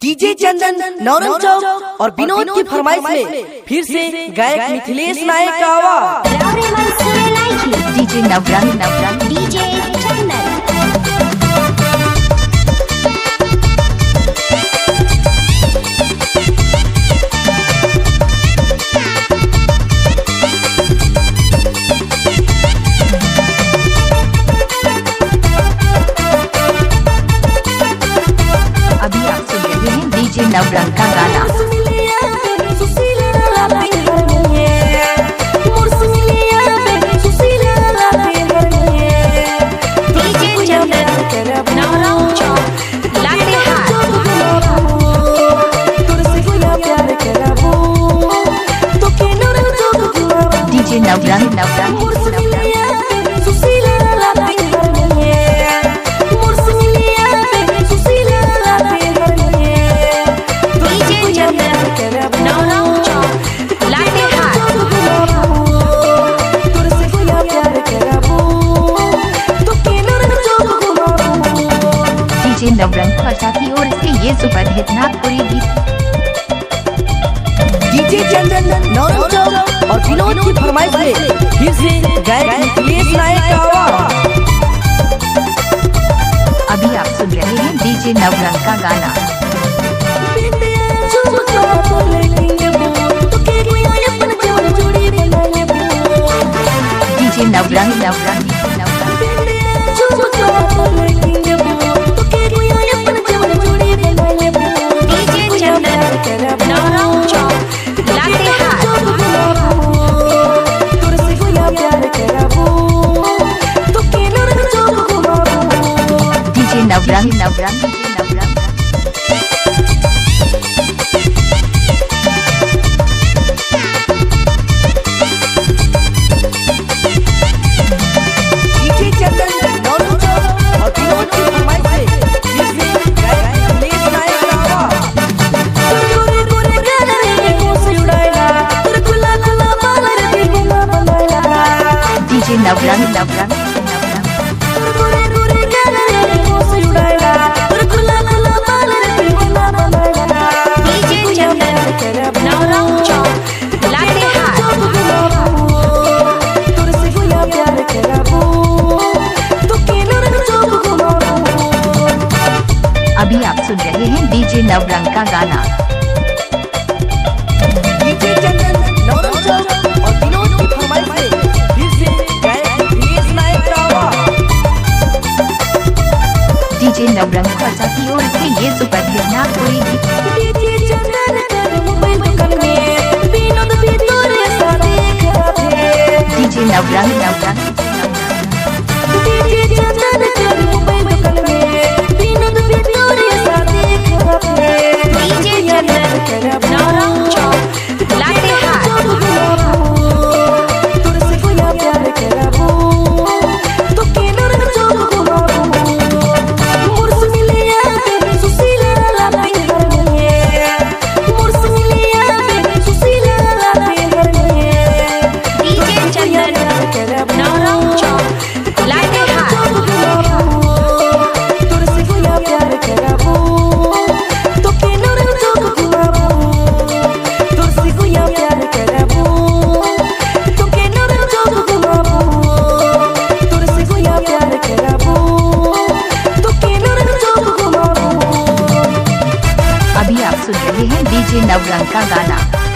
DJ चंदन नौरंग चौक और विनोद की फरमाइश में फिर से गायक मिथिलेश नायक का आवाज। डीजे नवरंग डीजे चंदन। अभी आप सुन रहे हैं डीजे नवरंग का गाना। डीजे नवरंग नवरंग खर्चा की ओर से ये सुपर हिट नागपुरी गीत। डीजे चंदन नौरंग चौक और विनोद की फरमाइश में फिर से गायक मिथिलेश नायक का आवाज। अभी आप सुन रहे हैं डीजे नवरंग का गाना। डीजे नवरंग नवरंग नवरंग अभी आप सुन रहे हैं डीजे नवरंग का गाना। डीजे चंदन नौरंग चौक और विनोद की फरमाइश में फिर से गायक मिथिलेश नायक का आवाज। डीजे नवरंग खर्चा की ओर से ये सुपर हिट नागपुरी गीत। डीजे नवरंग अभी आप सुन रहे हैं डीजे नवरंग का गाना।